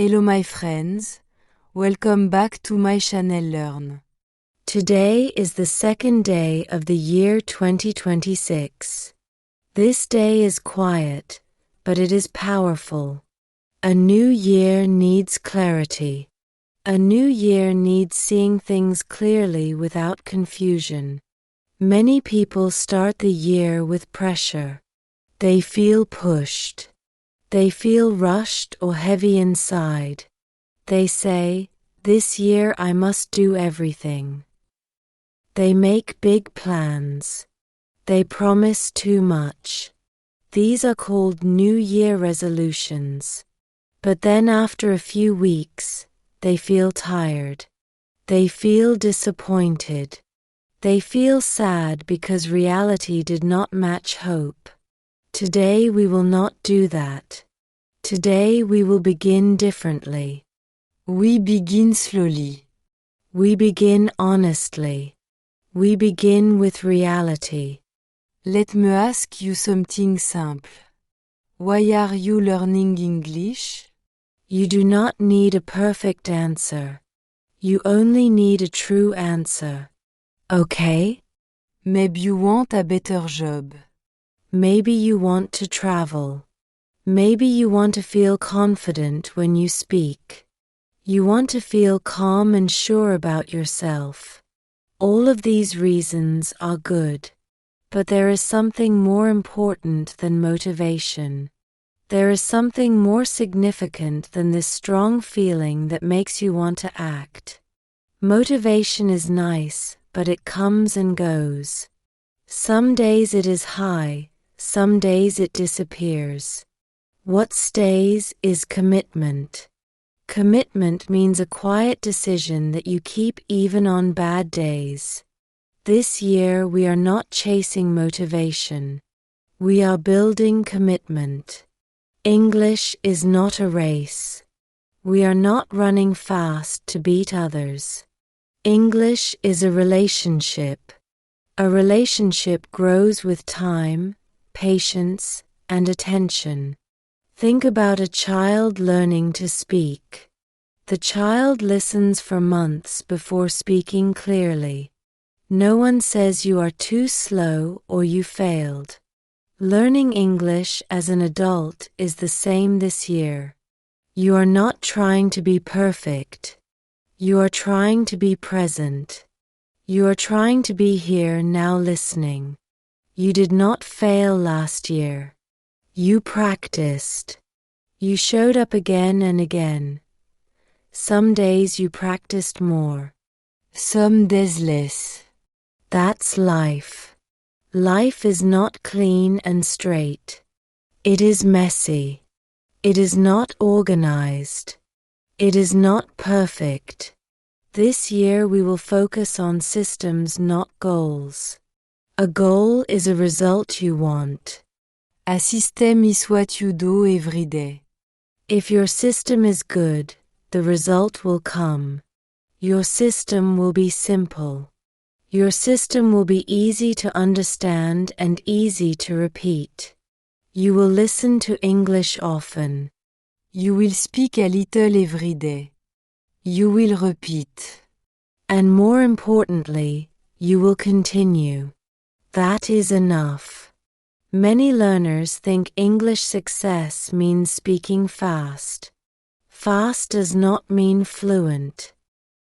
Hello my friends, welcome back to my channel Learn. Today is the second day of the year 2026. This day is quiet, but it is powerful. A new year needs clarity. A new year needs seeing things clearly without confusion. Many people start the year with pressure. They feel pushed. They feel rushed or heavy inside. They say, "This year I must do everything." They make big plans. They promise too much. These are called New Year resolutions. But then after a few weeks, they feel tired. They feel disappointed. They feel sad because reality did not match hope. Today we will not do that. Today we will begin differently. We begin slowly. We begin honestly. We begin with reality. Let me ask you something simple. Why are you learning English? You do not need a perfect answer. You only need a true answer. Okay? Maybe you want a better job. Maybe you want to travel. Maybe you want to feel confident when you speak. You want to feel calm and sure about yourself. All of these reasons are good. But there is something more important than motivation. There is something more significant than this strong feeling that makes you want to act. Motivation is nice, but it comes and goes. Some days it is high, some days it disappears. What stays is commitment. Commitment means a quiet decision that you keep even on bad days. This year we are not chasing motivation. We are building commitment. English is not a race. We are not running fast to beat others. English is a relationship. A relationship grows with time, patience, and attention. Think about a child learning to speak. The child listens for months before speaking clearly. No one says you are too slow or you failed. Learning English as an adult is the same this year. You are not trying to be perfect. You are trying to be present. You are trying to be here now listening. You did not fail last year. You practiced. You showed up again and again. Some days you practiced more. Some days less. That's life. Life is not clean and straight. It is messy. It is not organized. It is not perfect. This year we will focus on systems, not goals. A goal is a result you want. A system is what you do every day. If your system is good, the result will come. Your system will be simple. Your system will be easy to understand and easy to repeat. You will listen to English often. You will speak a little every day. You will repeat. And more importantly, you will continue. That is enough. Many learners think English success means speaking fast. Fast does not mean fluent.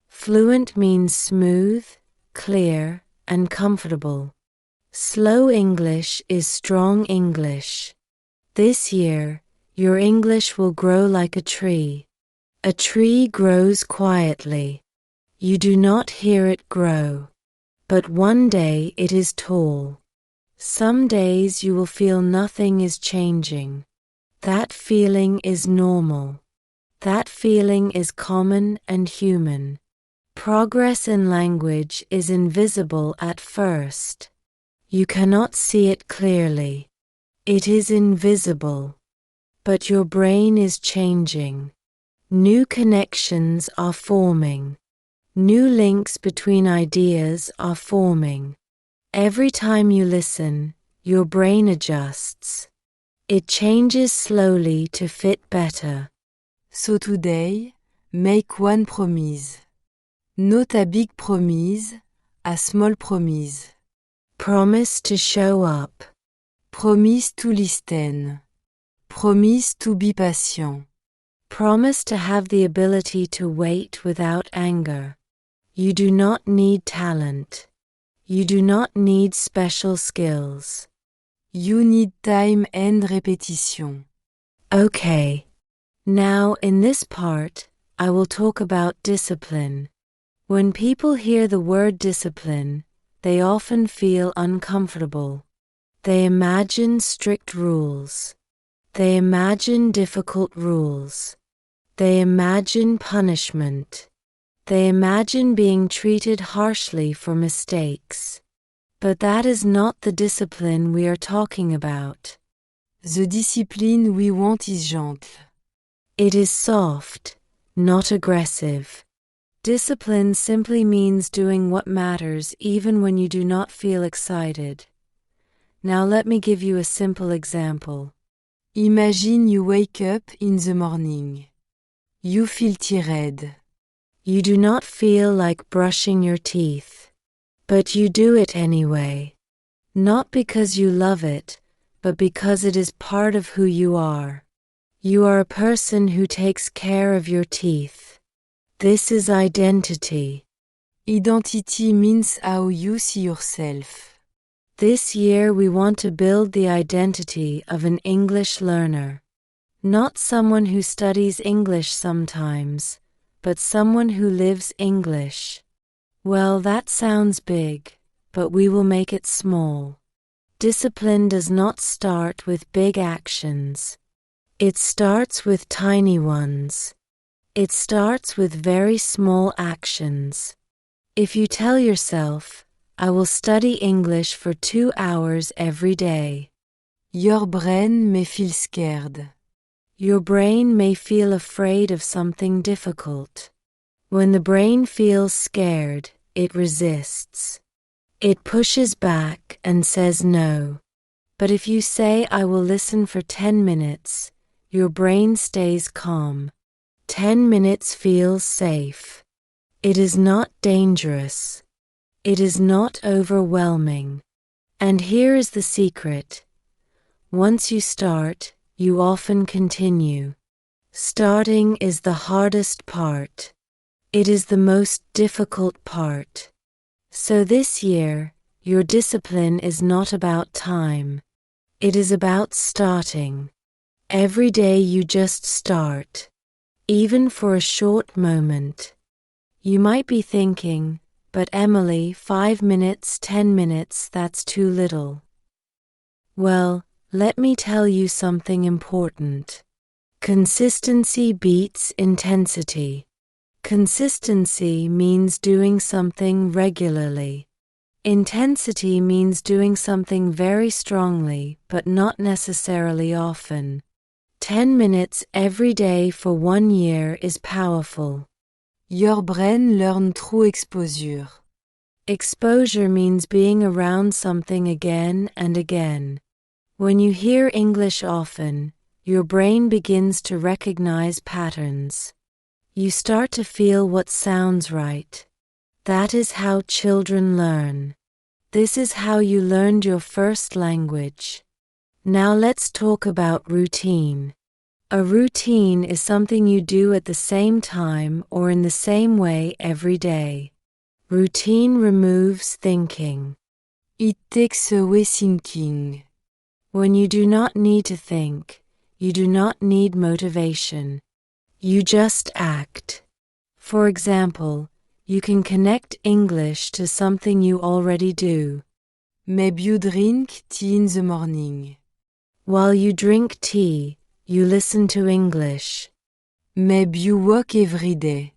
Fluent means smooth, clear, and comfortable. Slow English is strong English. This year, your English will grow like a tree. A tree grows quietly. You do not hear it grow. But one day it is tall. Some days you will feel nothing is changing. That feeling is normal. That feeling is common and human. Progress in language is invisible at first. You cannot see it clearly. It is invisible. But your brain is changing. New connections are forming. New links between ideas are forming. Every time you listen, your brain adjusts. It changes slowly to fit better. So today, make one promise. Not a big promise, a small promise. Promise to show up. Promise to listen. Promise to be patient. Promise to have the ability to wait without anger. You do not need talent. You do not need special skills. You need time and repetition. Okay. Now, in this part, I will talk about discipline. When people hear the word discipline, they often feel uncomfortable. They imagine strict rules. They imagine difficult rules. They imagine punishment. They imagine being treated harshly for mistakes. But that is not the discipline we are talking about. The discipline we want is gentle. It is soft, not aggressive. Discipline simply means doing what matters even when you do not feel excited. Now let me give you a simple example. Imagine you wake up in the morning. You feel tired. You do not feel like brushing your teeth. But you do it anyway. Not because you love it, but because it is part of who you are. You are a person who takes care of your teeth. This is identity. Identity means how you see yourself. This year we want to build the identity of an English learner. Not someone who studies English sometimes, but someone who lives English. Well, that sounds big, but we will make it small. Discipline does not start with big actions. It starts with tiny ones. It starts with very small actions. If you tell yourself, I will study English for 2 hours every day. Your brain may feel scared. Your brain may feel afraid of something difficult. When the brain feels scared, it resists. It pushes back and says no. But if you say, I will listen for 10 minutes, your brain stays calm. 10 minutes feels safe. It is not dangerous. It is not overwhelming. And here is the secret. Once you start, you often continue. Starting is the hardest part. It is the most difficult part. So this year, your discipline is not about time. It is about starting. Every day you just start. Even for a short moment. You might be thinking, but Emily, 5 minutes, 10 minutes, that's too little. Well, let me tell you something important. Consistency beats intensity. Consistency means doing something regularly. Intensity means doing something very strongly, but not necessarily often. 10 minutes every day for 1 year is powerful. Your brain learns through exposure. Exposure means being around something again and again. When you hear English often, your brain begins to recognize patterns. You start to feel what sounds right. That is how children learn. This is how you learned your first language. Now let's talk about routine. A routine is something you do at the same time or in the same way every day. Routine removes thinking. It takes away thinking. When you do not need to think, you do not need motivation. You just act. For example, you can connect English to something you already do. Maybe you drink tea in the morning. While you drink tea, you listen to English. Maybe you walk every day.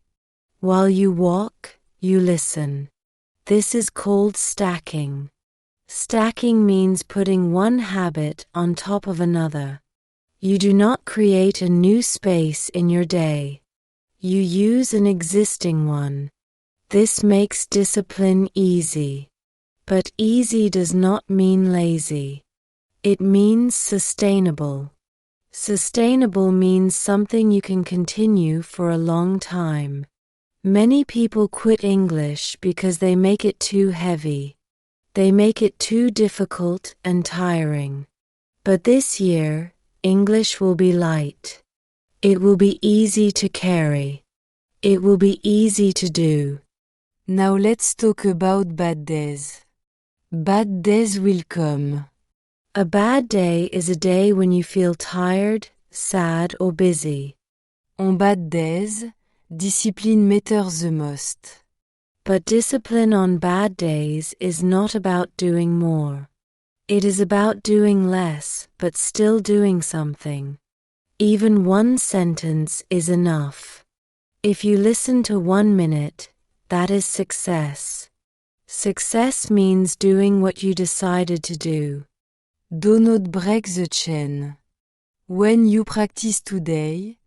While you walk, you listen. This is called stacking. Stacking means putting one habit on top of another. You do not create a new space in your day. You use an existing one. This makes discipline easy. But easy does not mean lazy. It means sustainable. Sustainable means something you can continue for a long time. Many people quit English because they make it too heavy. They make it too difficult and tiring. But this year, English will be light. It will be easy to carry. It will be easy to do. Now let's talk about bad days. Bad days will come. A bad day is a day when you feel tired, sad, or busy. On bad days, discipline matters the most. But discipline on bad days is not about doing more. It is about doing less, but still doing something. Even one sentence is enough. If you listen to 1 minute, that is success. Success means doing what you decided to do. Do not break the chain. When you practice today,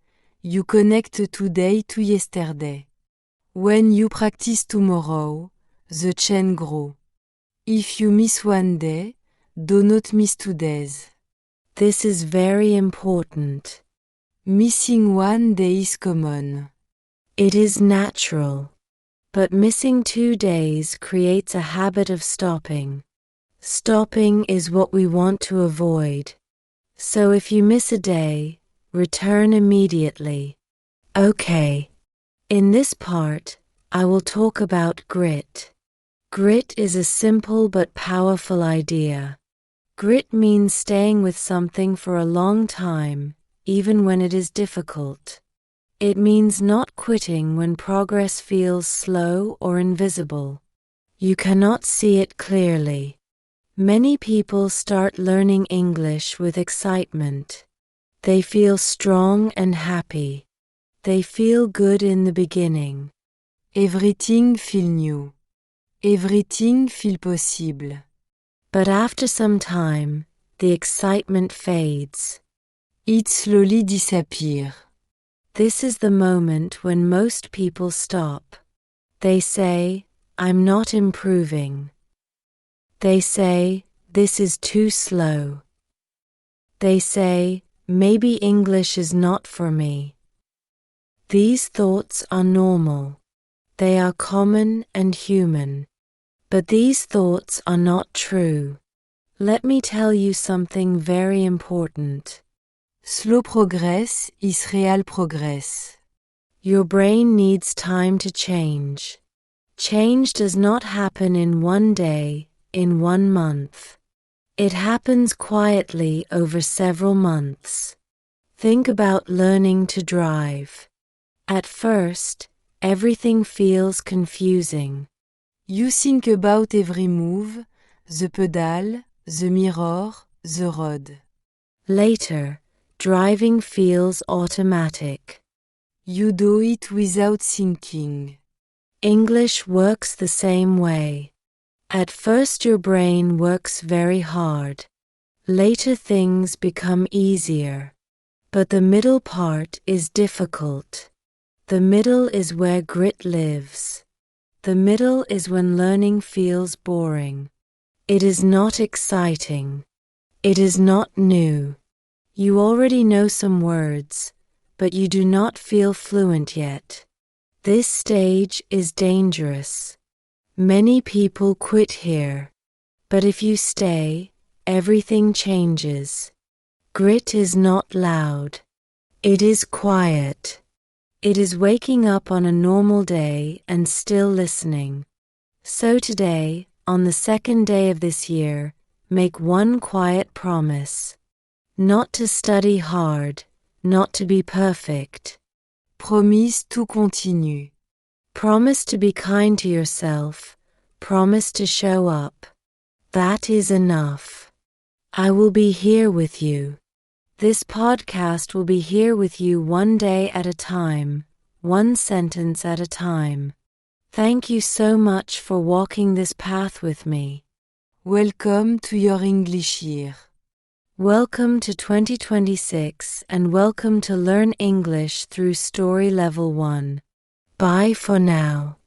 you connect today to yesterday. When you practice tomorrow, the chain grows. If you miss one day, do not miss 2 days. This is very important. Missing one day is common. It is natural. But missing 2 days creates a habit of stopping. Stopping is what we want to avoid. So if you miss a day, return immediately. Okay. In this part, I will talk about grit. Grit is a simple but powerful idea. Grit means staying with something for a long time, even when it is difficult. It means not quitting when progress feels slow or invisible. You cannot see it clearly. Many people start learning English with excitement. They feel strong and happy. They feel good in the beginning. Everything feel new. Everything feel possible. But after some time, the excitement fades. It slowly disappears. This is the moment when most people stop. They say, I'm not improving. They say, this is too slow. They say, maybe English is not for me. These thoughts are normal. They are common and human. But these thoughts are not true. Let me tell you something very important. Slow progress is real progress. Your brain needs time to change. Change does not happen in 1 day, in 1 month. It happens quietly over several months. Think about learning to drive. At first, everything feels confusing. You think about every move, the pedal, the mirror, the road. Later, driving feels automatic. You do it without thinking. English works the same way. At first your brain works very hard. Later things become easier. But the middle part is difficult. The middle is where grit lives. The middle is when learning feels boring. It is not exciting. It is not new. You already know some words, but you do not feel fluent yet. This stage is dangerous. Many people quit here. But if you stay, everything changes. Grit is not loud. It is quiet. It is waking up on a normal day and still listening. So today, on the 2nd day of this year, make one quiet promise. Not to study hard, not to be perfect. Promise to continue. Promise to be kind to yourself. Promise to show up. That is enough. I will be here with you. This podcast will be here with you 1 day at a time, 1 sentence at a time. Thank you so much for walking this path with me. Welcome to your English year. Welcome to 2026 and welcome to Learn English through Story Level 1. Bye for now.